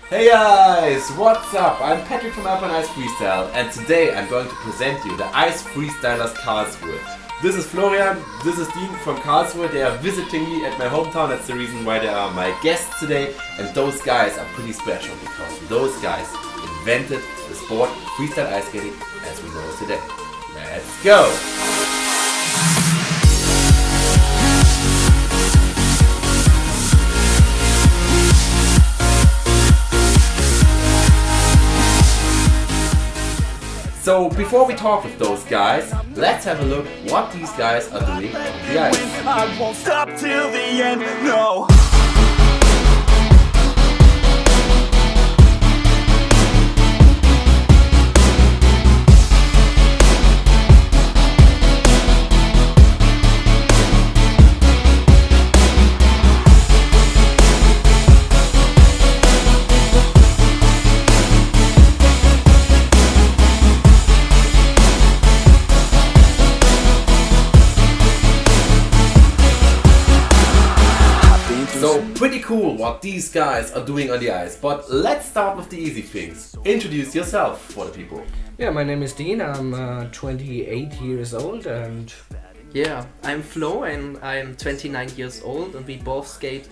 Hey guys, what's up? I'm Patrick from Alpine Ice Freestyle, and today I'm going to present you the Ice Freestylers Karlsruhe. This is Florian, this is Dean from Karlsruhe. They are visiting me at my hometown. That's the reason why they are my guests today. And those guys are pretty special because those guys invented the sport freestyle ice skating as we know it today. Let's go! So before we talk with those guys, let's have a look what these guys are doing on the ice. I won't stop till the end, no. So pretty cool what these guys are doing on the ice, but let's start with the easy things. Introduce yourself for the people. Yeah, my name is Dean. I'm 28 years old and Yeah, I'm Flo and I'm 29 years old and we both skate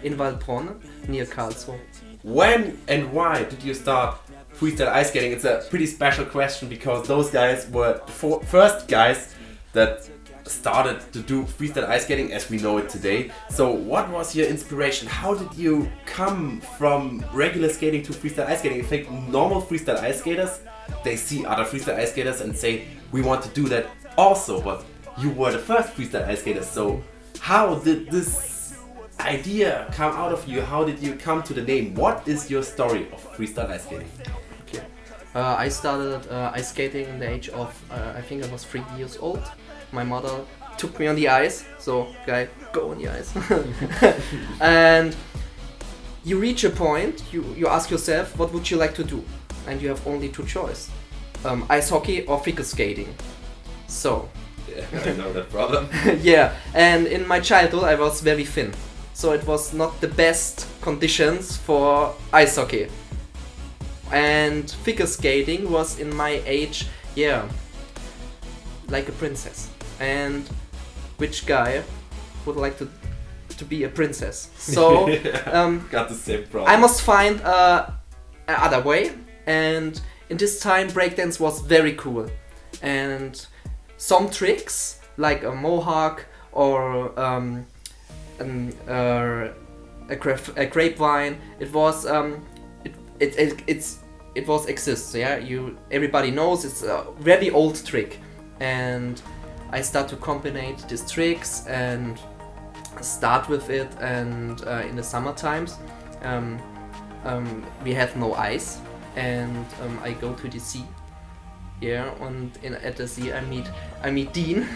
in Waldbronn near Karlsruhe. When and why did you start freestyle ice skating? It's a pretty special question because those guys were the first guys that started to do freestyle ice skating as we know it today. So what was your inspiration? How did you come from regular skating to freestyle ice skating? I think normal freestyle ice skaters, they see other freestyle ice skaters and say, we want to do that also, but you were the first freestyle ice skater. So how did this idea come out of you? How did you come to the name? What is your story of freestyle ice skating? Okay. I started ice skating in the age of, I think I was 3 years old. My mother took me on the ice, so guy, go on the ice. And you reach a point, you ask yourself, what would you like to do? And you have only two choices, ice hockey or figure skating. So, Yeah, I know that problem. yeah, and in my childhood I was very thin. So it was not the best conditions for ice hockey. And figure skating was in my age, yeah, like a princess. And which guy would like to be a princess? So Got the same problem. I must find another way. And in this time breakdance was very cool. And some tricks like a mohawk or a grapevine, it was it was exists. Yeah, everybody knows it's a very old trick. And I start to combine these tricks and start with it. And in the summer times, we have no ice, and I go to the sea. Yeah, and at the sea I meet Dean,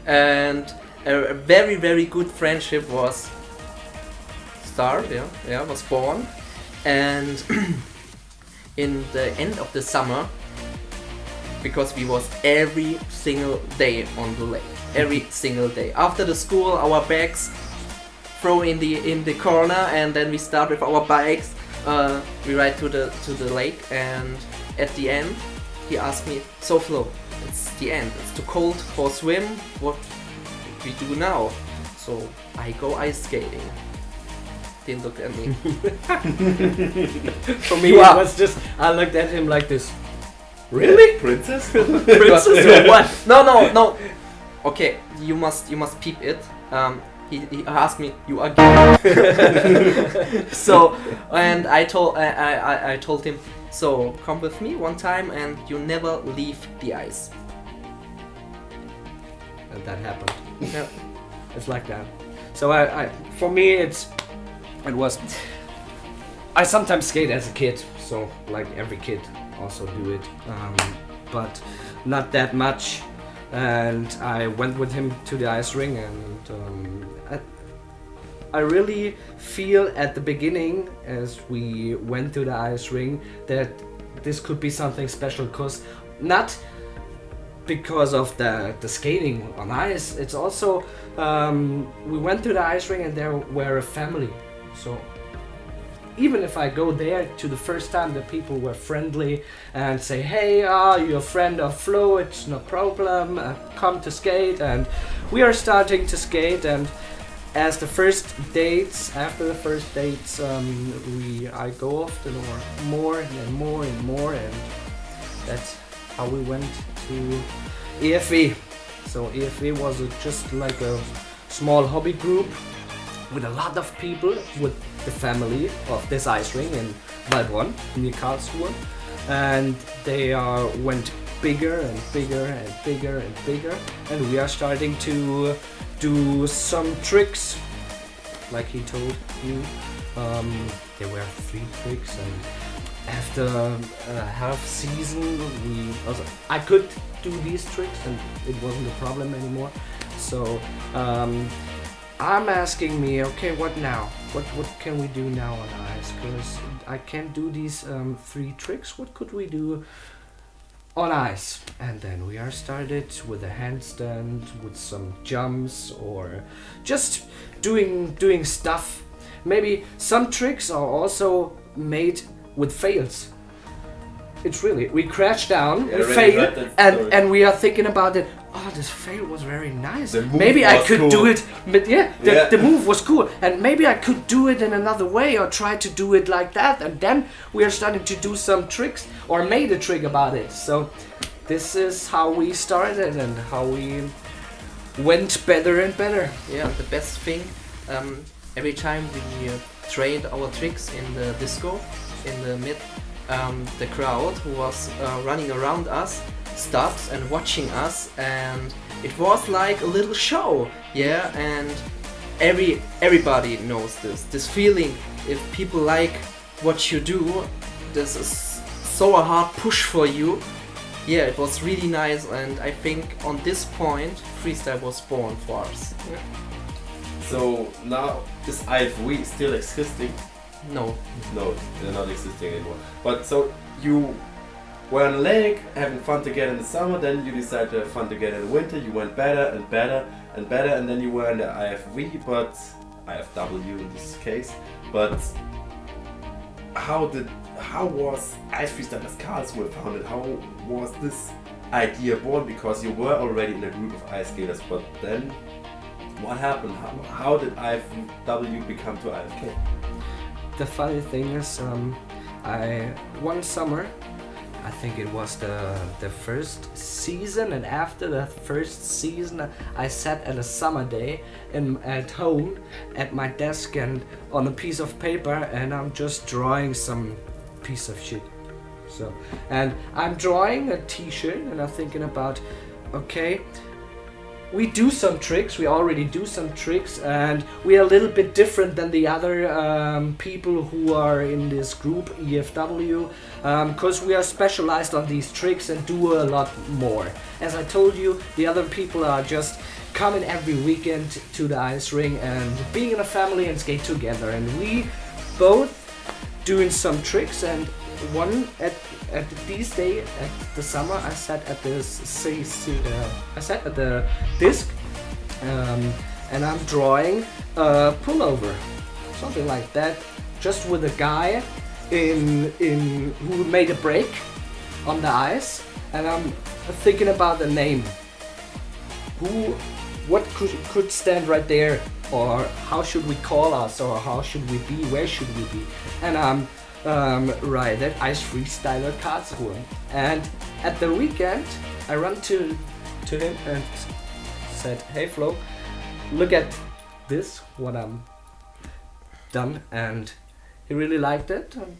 and a very very good friendship was was born. And in the end of the summer, because we was every single day on the lake, every single day. After the school, our bags throw in the corner, and then we start with our bikes. We ride to the lake, and at the end, he asked me, "So Flo, it's the end. It's too cold for swim. What we do now?" So I go ice skating. Didn't look at me. for me Wow. it was just, I looked at him like this. Really? Princess? Princess or what? No. Okay, you must peep it. He asked me, "You are gay?" So, and I told him, "So come with me one time, and you never leave the ice." And that happened. Yeah. It's like that. So for me I sometimes skate as a kid, so like every kid also do it, but not that much. And I went with him to the ice ring, and I really feel at the beginning, as we went to the ice ring, that this could be something special, not because of the skating on ice. It's also we went to the ice ring and there were a family, so even if I go there to the first time, the people were friendly and say, hey, you're a friend of Flo, it's no problem, come to skate. And we are starting to skate, and after the first dates, I go often or more and more and more, and that's how we went to IFK. So IFK was just like a small hobby group with a lot of people, with the family of this ice ring in Waldron near Karlsruhe, and they went bigger and bigger and bigger and bigger, and we are starting to do some tricks, like he told you. There were 3 tricks, and after a half season, I could do these tricks, and it wasn't a problem anymore. So I'm asking me, okay, what now? What can we do now on ice? Because I can't do these 3 tricks. What could we do on ice? And then we are started with a handstand, with some jumps, or just doing stuff. Maybe some tricks are also made with fails. It's really, we crash down, we fail, and we are thinking about it. Oh, this fail was very nice. Maybe I could do it. But the move was cool, and maybe I could do it in another way, or try to do it like that. And then we are starting to do some tricks, or made a trick about it. So this is how we started and how we went better and better. Yeah, the best thing. Every time we trained our tricks in the disco, in the mid. The crowd who was running around us stopped and watching us, and it was like a little show, and everybody knows this feeling. If people like what you do, this is so a hard push for you. It was really nice, and I think on this point freestyle was born for us. So now is IFK still existing? No, they're not existing anymore. But so you were on a lake, having fun together in the summer, then you decided to have fun together in the winter, you went better and better and better, and then you were in the IFK, but IFW in this case. But how was Ice Freestyler Karlsruhe founded? How was this idea born? Because you were already in a group of ice skaters, but then what happened? How did IFW become to IFK? The funny thing is, one summer, I think it was the first season, and after the first season, I sat at a summer day at home at my desk and on a piece of paper, and I'm just drawing some piece of shit. And I'm drawing a t-shirt, and I'm thinking about, okay, we do some tricks, we already do some tricks, and we are a little bit different than the other people who are in this group, EFW, because we are specialized on these tricks and do a lot more. As I told you, the other people are just coming every weekend to the ice ring and being in a family and skate together, and we both doing some tricks. And one at these days at the summer, I sat at the disc, and I'm drawing a pullover, something like that, just with a guy who made a break on the ice, and I'm thinking about the name. What could stand right there, or how should we call us, or how should we be, where should we be? And I'm right at Ice Freestyler Karlsruhe. And at the weekend, I ran to him and said, hey Flo, look at this, what I'm done. And he really liked it, and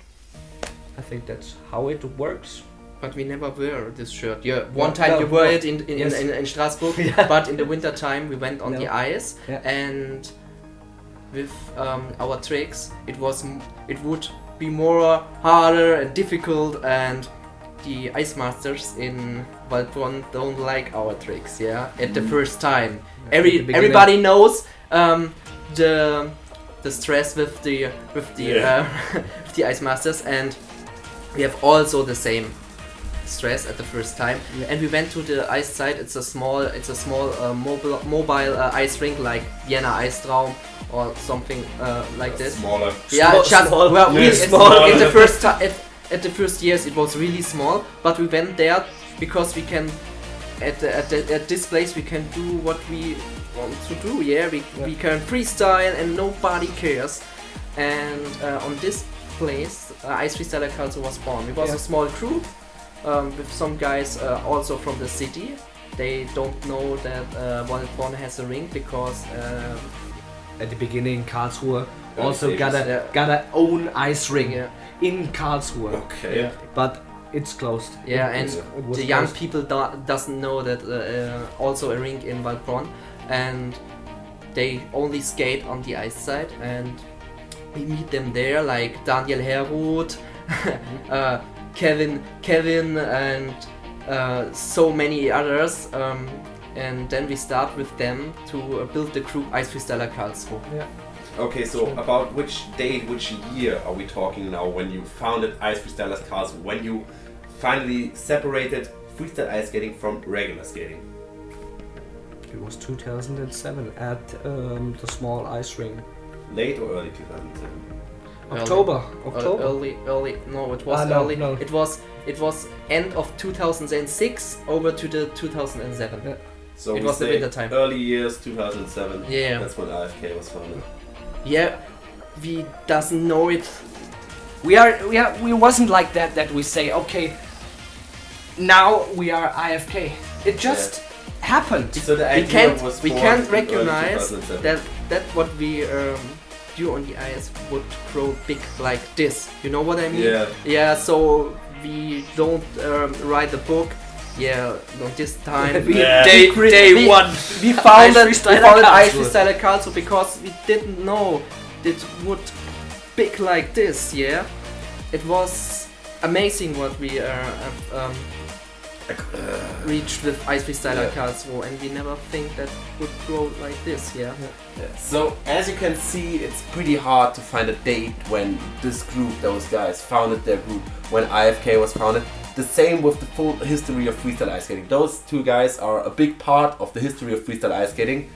I think that's how it works. But we never wear this shirt. One time you wore it in Strasbourg, but in the winter time we went on the ice, and with our tricks it would be more harder and difficult, and the ice masters in Waldron don't like our tricks. At the first time, everybody knows the stress with the with the ice masters, and we have also the same stress at the first time. And we went to the ice site. It's a small mobile ice rink like Vienna Ice Traum or something like this. Smaller. Yeah, Small- just small. well, Yeah, we, small. in the first time, at the first years, it was really small, but we went there because we can. At this place, we can do what we want to do. Yeah, we can freestyle and nobody cares. And on this place, Ice Freestyler Karlsruhe was born. It was a small crew with some guys also from the city. They don't know that Waldbronn has a ring because At the beginning, Karlsruhe also stages. got a own ice ring Yeah. in Karlsruhe. Okay. But it's closed. yeah, It- and it was the young closed. people doesn't know that also a ring in Waldbronn, and they only skate on the ice side, and we meet them there like Daniel Heroth, Kevin, and so many others. And then we start with them to build the group Ice Freestyler Karlsruhe. Okay, so about which date, which year are we talking now when you founded Ice Freestylers Karlsruhe? When you finally separated freestyle ice skating from regular skating? It was 2007 at the small ice ring. Late or early 2007? October. Early. No, it was No, early. no. It was end of 2006 over to the 2007. Yeah. So It we was the say winter time. early years 2007. Yeah. That's when IFK was founded. Yeah, we doesn't know it. We wasn't like that we say, okay, now we are IFK. It just happened. So the We idea was can't born can't in early recognize 2007. that what we do on the ice would grow big like this. You know what I mean? Yeah. Yeah. So we don't write a book. Yeah, on this time Yeah. Day one. we founded Ice Freestyler Ice Karlsruhe. Freestyler Karlsruhe because we didn't know it would big like this. Yeah, it was amazing what we reached with Ice Freestyler Karlsruhe, and we never think that would grow like this. Yeah. So as you can see, it's pretty hard to find a date when this group, those guys, founded their group, when IFK was founded. The same with the full history of freestyle ice skating. Those two guys are a big part of the history of freestyle ice skating.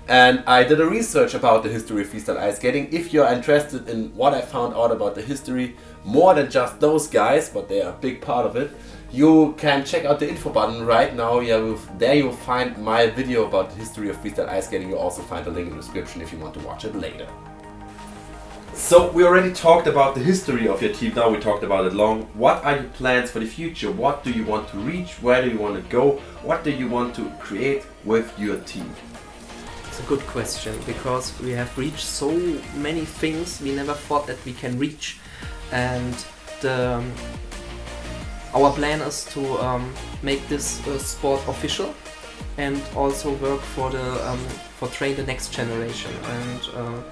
And I did a research about the history of freestyle ice skating. If you're interested in what I found out about the history, more than just those guys, but they are a big part of it, you can check out the info button right now. Yeah, there you'll find my video about the history of freestyle ice skating. You'll also find a link in the description if you want to watch it later. So we already talked about the history of your team. Now we talked about it long. What are your plans for the future? What do you want to reach? Where do you want to go? What do you want to create with your team? It's a good question because we have reached so many things we never thought that we can reach, and our plan is to make this sport official and also work for train the next generation and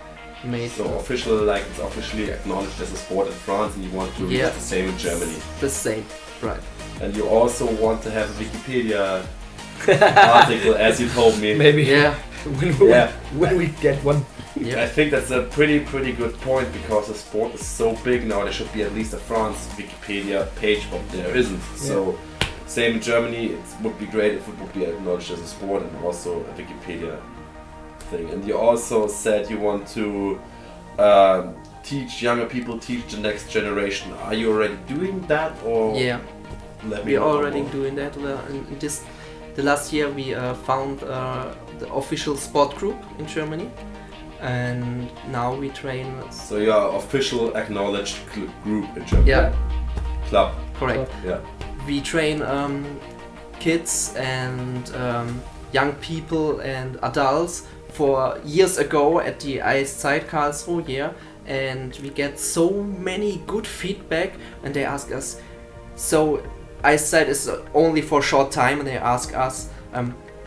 make So official, like it's officially acknowledged as a sport in France, and you want to reach the same in Germany. the same, right? And you also want to have a Wikipedia article, as you told me. Maybe Yeah, when we get one. yeah. I think that's a pretty good point because the sport is so big now. There should be at least a France Wikipedia page, but there isn't. So same in Germany. It would be great if it would be acknowledged as a sport and also a Wikipedia thing. And you also said you want to teach younger people, teach the next generation. Are you already doing that, or Yeah, let me we are know already more? doing that. The last year we found the official sport group in Germany, and now we train. So you are official acknowledged group in Germany. Yeah, Club. correct. Yeah. We train kids and young people and adults for years ago at the Ice Side Karlsruhe, yeah, and we get so many good feedback, and they ask us, so Ice Side is only for a short time, and they ask us,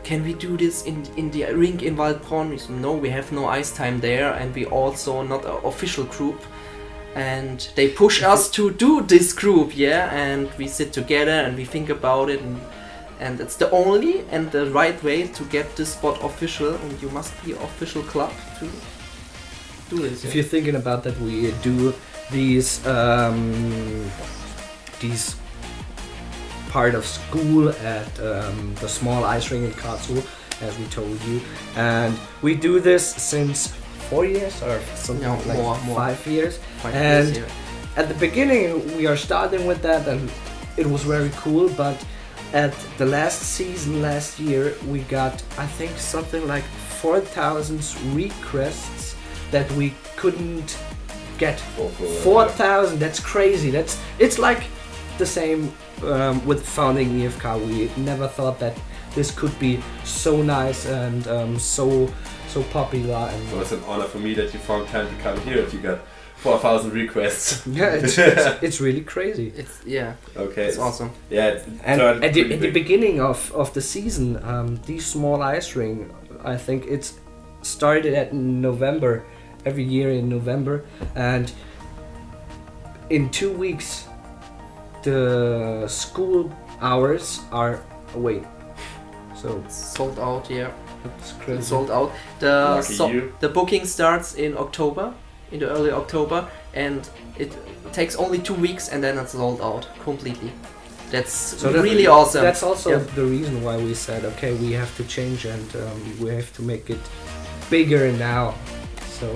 can we do this in the ring in Waldbronn? We said, no, we have no ice time there, and we also not an official group. And they push us to do this group, yeah, and we sit together and we think about it, and it's the only and the right way to get this spot official, and you must be an official club to do this. If you're thinking about that, we do these part of school at the small ice ring in Karlsruhe, as we told you, and we do this since 4 years or something No, like more. 5 years. 5 And years, yeah. at the beginning we are starting with that, and it was very cool, but at the last season last year we got, I think, something like 4,000 requests that we couldn't get. 4,000, that's crazy. It's like the same with founding IFK. We never thought that this could be so nice and so popular. And So it's an honor for me that you found time to come here if you got 4,000 requests. yeah, it's really crazy. It's yeah. Okay. It's awesome. Yeah, it And turned at pretty the big. beginning of the season, these small ice ring, I think it's started at November, every year in November, and in 2 weeks the school hours are away. So Sold out, yeah. it's It's crazy. sold out. The Lucky you. the booking starts in October, in the early October, and it takes only 2 weeks, and then it's sold out completely. That's So that- really awesome. That's also Yeah. the reason why we said, okay, we have to change and we have to make it bigger now. So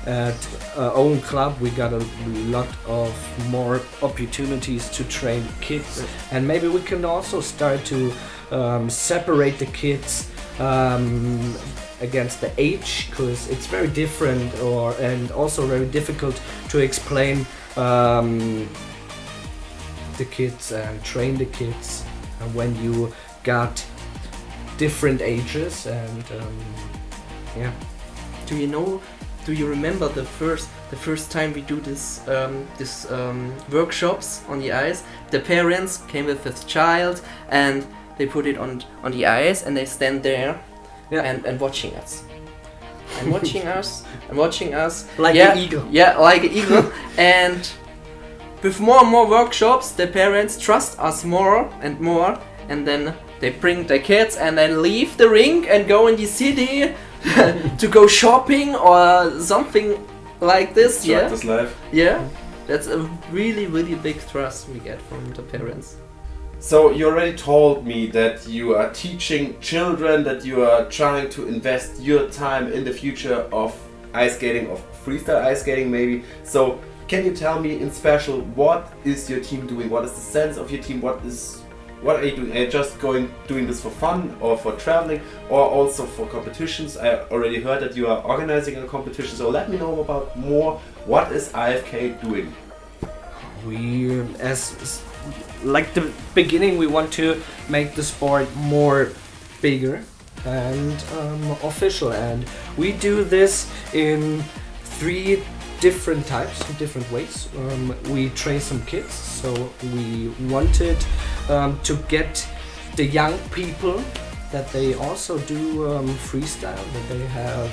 at our own club we got a lot of more opportunities to train kids, and maybe we can also start to separate the kids against the age, because it's very different and also very difficult to explain the kids and train the kids when you got different ages. And yeah, Do you remember the first time we do this workshops on the ice? The parents came with a child and they put it on the ice and they stand there and watching us. And watching us like yeah, an eagle. Yeah, like an eagle. And with more and more workshops, the parents trust us more and more, and then they bring their kids and then leave the rink and go in the city to go shopping or something like this. Enjoyed Yeah, this life. yeah. That's a really, really big trust we get from the parents. So you already told me that you are teaching children, that you are trying to invest your time in the future of ice skating, of freestyle ice skating maybe. So can you tell me in special, what is your team doing? What is the sense of your team? What are you doing? Are you just doing this for fun or for traveling or also for competitions? I already heard that you are organizing a competition, so let me know about more. What is IFK doing? We, as like the beginning, we want to make the sport more bigger and official, and we do this in 3 different types, different ways. We train some kids, so we wanted to get the young people that they also do freestyle, that they have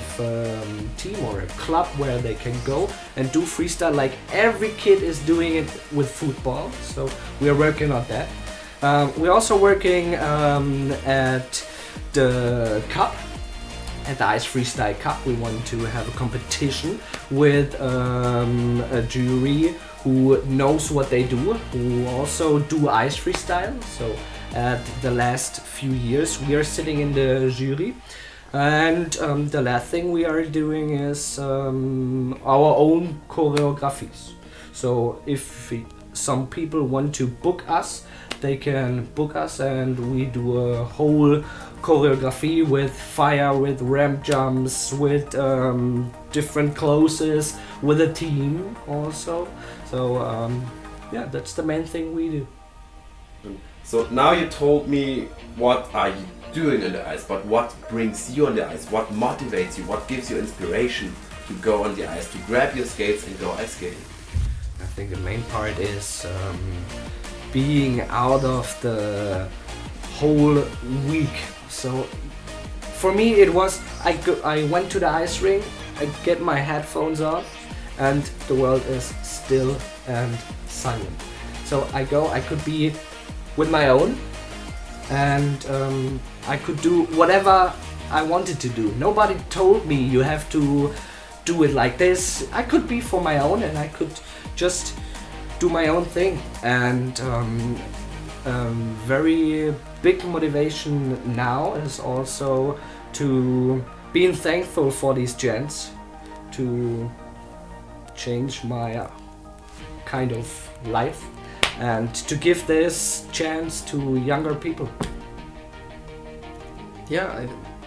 team or a club where they can go and do freestyle like every kid is doing it with football. So we are working on that. We're also working at the cup, at the Ice Freestyle Cup. We want to have a competition with a jury who knows what they do, who also do ice freestyle. So at the last few years we are sitting in the jury, and the last thing we are doing is our own choreographies. So if some people want to book us, they can book us, and we do a whole choreography with fire, with ramp jumps, with different closes, with a team also. So yeah, that's the main thing we do. So now you told me what are you doing on the ice, but what brings you on the ice? What motivates you? What gives you inspiration to go on the ice, to grab your skates and go ice skating? I think the main part is being out of the whole week. So for me it was, I went to the ice rink, I get my headphones on, and the world is still and silent. So I could be with my own, and I could do whatever I wanted to do. Nobody told me you have to do it like this. I could be for my own, and I could just do my own thing. And very big motivation now is also to being thankful for these gents, to change my kind of life and to give this chance to younger people. Yeah,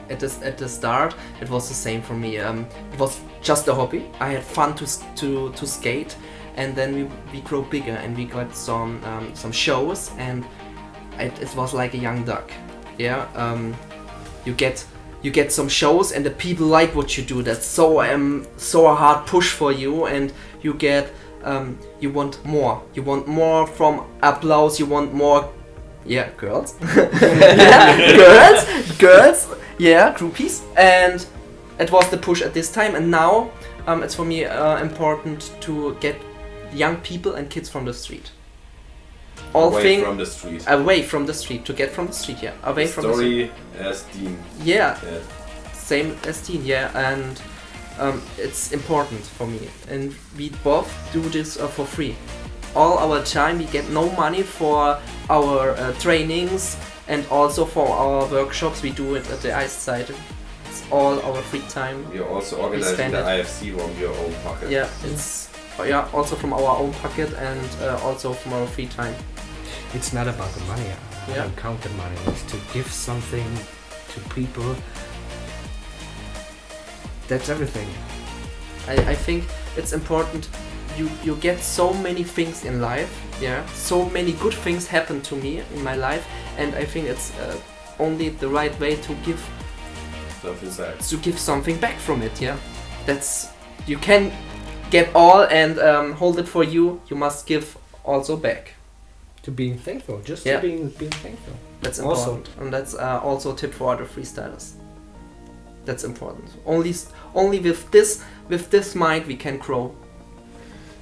at the start it was the same for me. It was just a hobby. I had fun to skate, and then we grow bigger and we got some shows, and it was like a young duck. Yeah, you get some shows and the people like what you do. That's so a hard push for you, and you get you want more. You want more from applause. You want more. Yeah, girls. Yeah, girls. Yeah, groupies. And it was the push at this time. And now it's for me important to get young people and kids from the street. Away from the street. Away from the street. To get from the street, yeah. Away from the street. Story as Dean. Yeah. Same as Dean, yeah. And it's important for me. And we both do this for free. All our time, we get no money for our trainings and also for our workshops. We do it at the ice side. It's all our free time. You're also organizing the IFC from your own pocket. Yeah, it's also from our own pocket and also from our free time. It's not about the money. I don't count the money. It's to give something to people. That's everything. I think it's important. You get so many things in life, yeah. So many good things happen to me in my life, and I think it's only the right way to give something back from it, yeah. That's you can get all and hold it for you. You must give also back. To being thankful, just to being thankful. That's important, and that's also a tip for other freestylers. That's important. Only with this mind we can grow.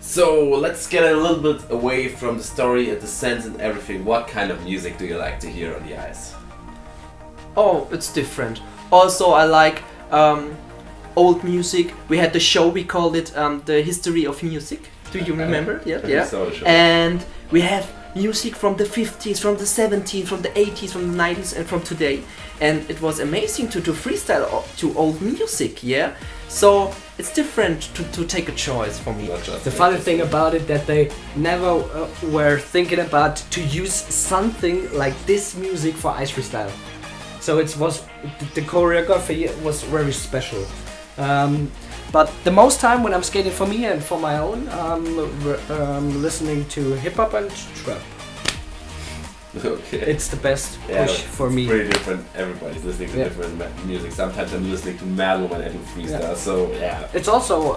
So let's get a little bit away from the story and the sense and everything. What kind of music do you like to hear on the ice? Oh, it's different. Also, I like old music. We had the show, we called it the History of Music. Do you remember? Yeah. And we have music from the 50s, from the 70s, from the 80s, from the 90s, and from today. And it was amazing to do freestyle to old music, yeah? So it's different to take a choice for me. The funny thing about it that they never were thinking about to use something like this music for Ice Freestyle. So it was the choreography was very special. But the most time when I'm skating for me and for my own, I'm listening to hip hop and trap. Okay. It's the best push for me. It's pretty different. Everybody's listening to different music. Sometimes I'm listening to metal when I do freestyle. So yeah. It's also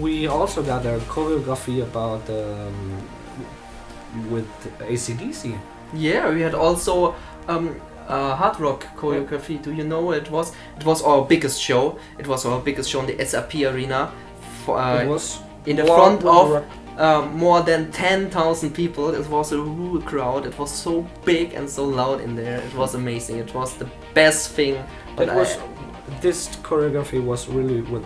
we also got a choreography about with AC/DC. Yeah, we had also hard rock choreography. Do you know it was our biggest show. It was our biggest show in the SAP arena. It was in the front of more than 10,000 people. It was a whole crowd. It was so big and so loud in there. It was amazing. It was the best thing. This choreography was really with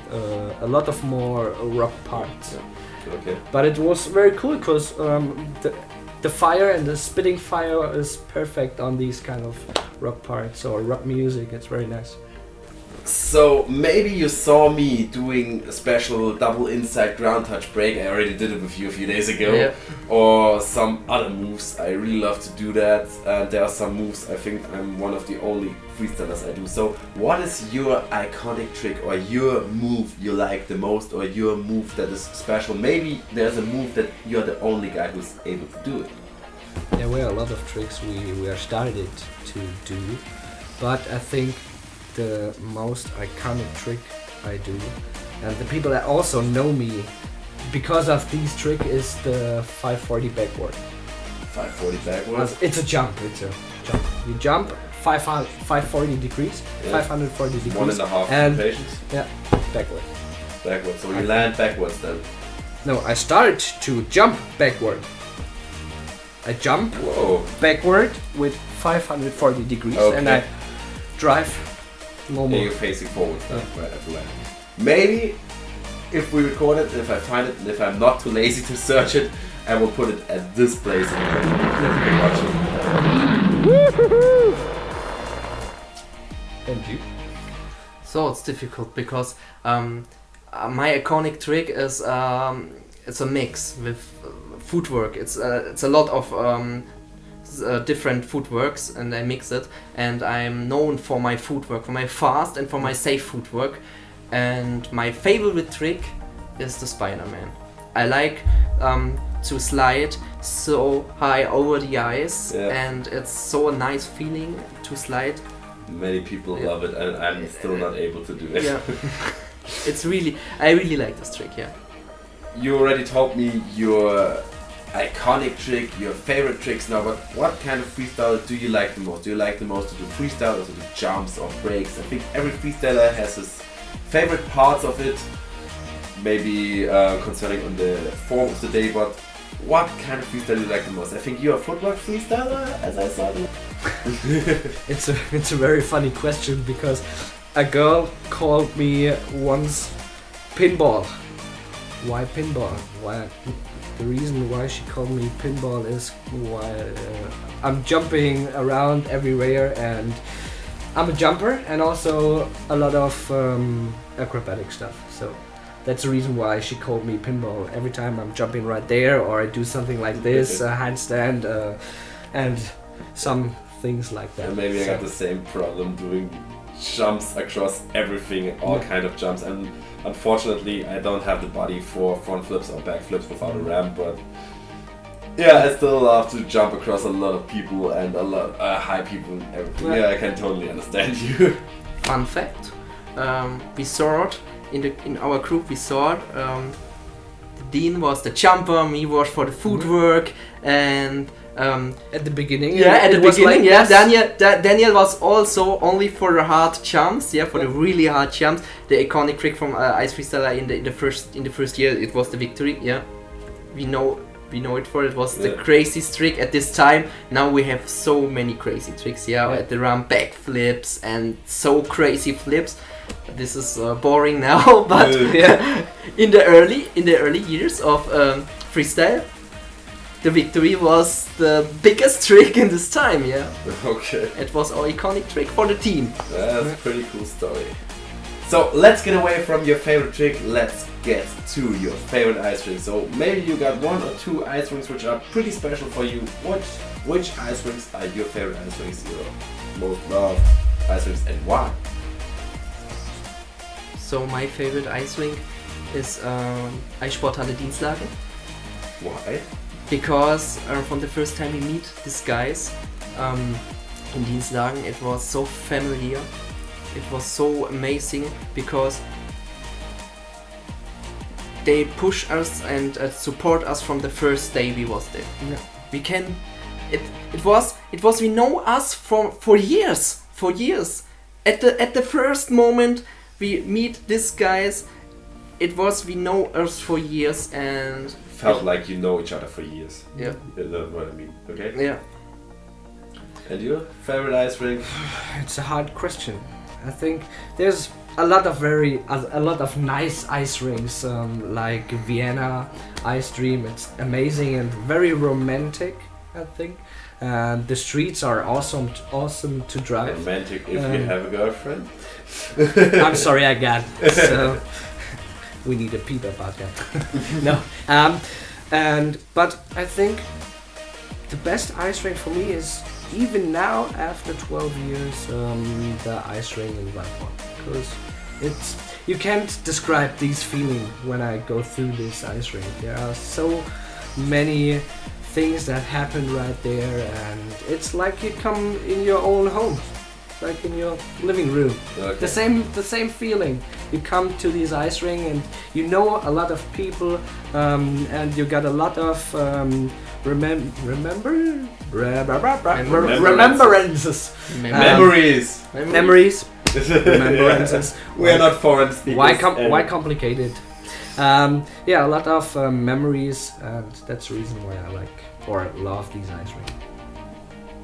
a lot of more rock parts. Yeah. Okay. But it was very cool because the fire and the spitting fire is perfect on these kind of rock parts or rock music. It's very nice. So maybe you saw me doing a special double inside ground touch break. I already did it with you a few days ago. Yeah. Or some other moves. I really love to do that. There are some moves I think I'm one of the only freestylers I do. So what is your iconic trick or your move you like the most or your move that is special? Maybe there's a move that you're the only guy who's able to do it. There were a lot of tricks we are started to do, but I think the most iconic trick I do, and the people that also know me because of these trick is the 540 backward. 540 backward? It's a jump. You jump 540 degrees, 540 degrees. 1.5 rotations? Yeah, backward. Backward, so you land backwards then? No, I started to jump backward. I jump backward with 540 degrees and I drive normal. And you're facing forward right at the land. Maybe if we record it, if I find it, and if I'm not too lazy to search it, I will put it at this place and you can watch it. Thank you. So it's difficult because my iconic trick is it's a mix with footwork. It's a lot of different footworks, and I mix it. And I'm known for my footwork, for my fast and for my safe footwork. And my favorite trick is the Spider-Man. I like to slide so high over the ice, and it's so a nice feeling to slide. Many people love it, and I'm still not able to do it. Yeah, I really like this trick. Yeah. You already told me your iconic trick, your favorite tricks now, but what kind of freestyle do you like the most? Do you like the most to do freestyle or to do jumps or breaks? I think every freestyler has his favorite parts of it, maybe concerning on the form of the day, but what kind of freestyle do you like the most? I think you're a footwork freestyler, as I saw. It's a very funny question, because a girl called me once pinball. Why pinball? Why? The reason why she called me pinball is why I'm jumping around everywhere, and I'm a jumper, and also a lot of acrobatic stuff. So that's the reason why she called me pinball. Every time I'm jumping right there, or I do something like this, a handstand, and some things like that. And maybe I got the same problem doing jumps across everything, all kind of jumps, and unfortunately I don't have the body for front flips or back flips without a ramp, but yeah, I still love to jump across a lot of people and a lot high people and everything. Yeah, I can totally understand you. Fun fact: we saw it in our group. We saw it. Dean was the jumper, me was for the footwork, and at the beginning. At the beginning. Like Daniel was also only for the hard jumps. For the really hard jumps. The iconic trick from Ice Freestyler in the first year, it was the victory. Yeah, we know it for it was the craziest trick at this time. Now we have so many crazy tricks. At the ramp, back flips and so crazy flips. This is boring now, but in the early years of freestyle, the victory was the biggest trick in this time. Okay. It was our iconic trick for the team. That's a pretty cool story. So let's get away from your favorite trick. Let's get to your favorite ice rink. So maybe you got one or two ice rinks which are pretty special for you. Which ice rinks are your favorite ice rinks? Your most loved ice rinks, and why? So my favorite ice rink is Eissporthalle Dienstlagen. Why? Because from the first time we meet these guys in Dienstlagen, it was so familiar. It was so amazing because they push us and support us from the first day we was there. Yeah. We can. It was. We know us for years. For years. At the first moment we meet these guys, it was we know us for years and felt like you know each other for years. Yeah. You know what I mean? Okay. Yeah. And your favorite ice rink? It's a hard question. I think there's a lot of nice ice rinks, like Vienna, Ice Dream. It's amazing and very romantic, I think. And the streets are awesome to drive. Romantic if you have a girlfriend. I'm sorry, I got. So we need a peep about that. No. But I think the best ice rink for me is, even now after 12 years, the ice rink in Valport, because you can't describe this feeling when I go through this ice rink. There are so many things that happen right there, and it's like you come in your own home, like in your living room. Okay. The same feeling. You come to this ice rink and you know a lot of people, and you got a lot of remembrances. Memories. Remembrances. We are not foreign speakers. Why complicated? A lot of memories, and that's the reason why I like or love these ice rinks.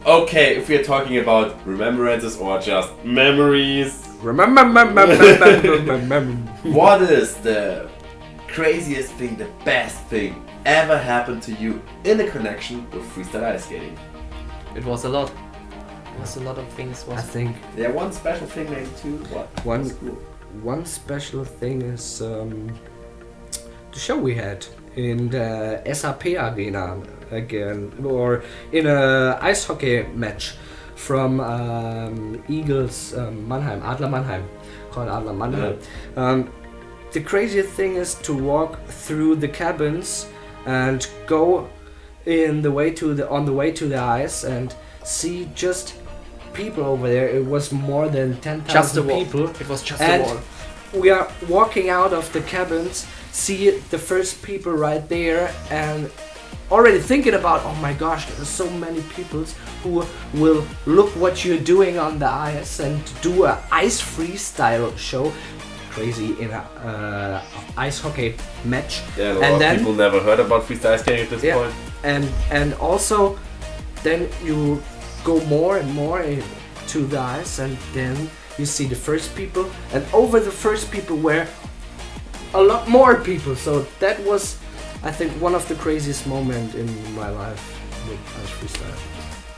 Okay, if we are talking about remembrances or just memories. Remember. What is the craziest thing, the best thing ever happened to you in a connection with freestyle ice skating? It was a lot. It was a lot of things. I think. Yeah, one special thing maybe too. What? One one special thing is the show we had in the SAP Arena again, or in a ice hockey match from Eagles Mannheim, Adler Mannheim, called Adler Mannheim. The craziest thing is to walk through the cabins and go on the way to the ice and see just people over there. It was more than 10,000 people. It was just And a wall. we are walking out of the cabins, see the first people right there, and already thinking about, oh my gosh, there's so many people who will look what you're doing on the ice and do a ice freestyle show. Crazy in a ice hockey match. Yeah, a lot of people never heard about freestyle skating at this point. And also then you go more and more to the ice, and then you see the first people, and over the first people were a lot more people. So that was, I think, one of the craziest moments in my life with ice freestyle.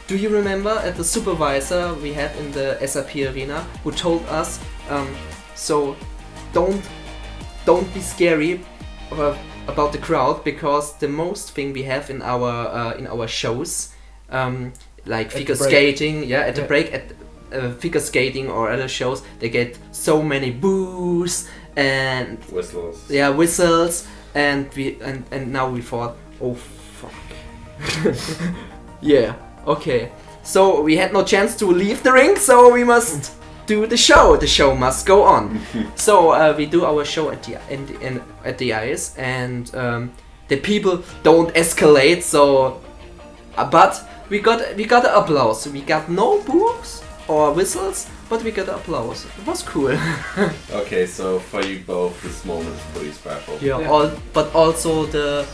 Do you remember the supervisor we had in the SAP arena who told us, so don't be scary about the crowd, because the most thing we have in our shows, like figure skating, at the break, at figure skating or other shows, they get so many boos and whistles. Yeah, whistles, and now we thought, oh fuck. Yeah, okay. So we had no chance to leave the ring, so we must do the show. The show must go on. So we do our show at the ice, and the people don't escalate. So, but we got the applause. We got no boos or whistles, but we got applause. It was cool. Okay, so for you both, this moment is pretty special. Yeah. But also the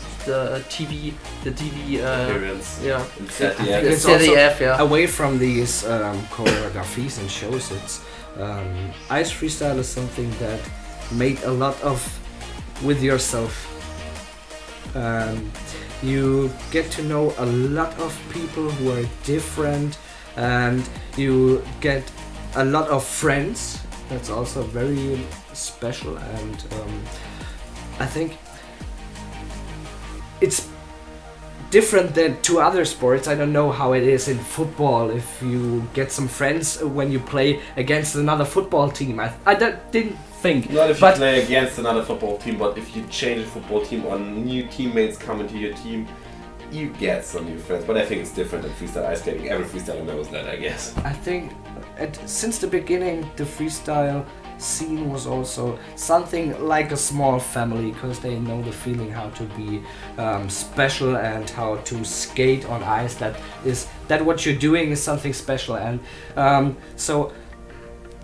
TV Appearance. Yeah. In ZDF. It's ZDF, also yeah. away from these choreographies and shows. It's ice freestyle is something that made a lot of with yourself. You get to know a lot of people who are different, and you get a lot of friends. That's also very special, and I think it's different than to other sports. I don't know how it is in football, if you get some friends when you play against another football team. I didn't think. Not if you play against another football team, but if you change the football team or new teammates come into your team, you get some new friends. But I think it's different than freestyle ice skating. Every freestyler knows that, I guess. I think since the beginning, the freestyle scene was also something like a small family, because they know the feeling how to be special and how to skate on ice. That what you're doing is something special, and so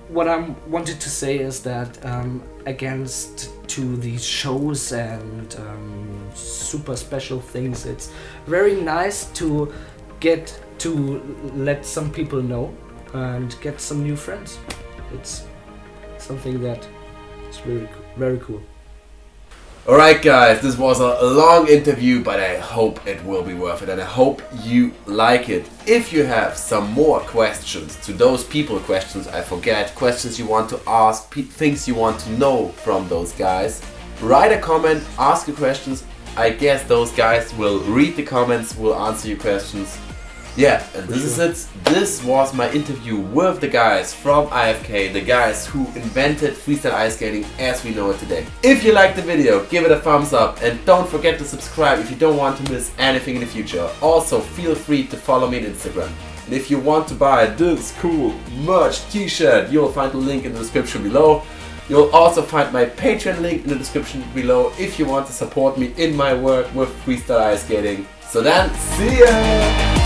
what I wanted to say is that against to these shows and super special things, it's very nice to get to let some people know and get some new friends. It's something that is really very cool. Alright guys, this was a long interview, but I hope it will be worth it, and I hope you like it. If you have some more questions to those people, questions I forget, questions you want to ask, things you want to know from those guys, write a comment, ask your questions. I guess those guys will read the comments, will answer your questions. Yeah, and this is it. This was my interview with the guys from IFK, the guys who invented freestyle ice skating as we know it today. If you liked the video, give it a thumbs up, and don't forget to subscribe if you don't want to miss anything in the future. Also, feel free to follow me on Instagram. And if you want to buy this cool merch t-shirt, you'll find the link in the description below. You'll also find my Patreon link in the description below if you want to support me in my work with freestyle ice skating. So then, see ya!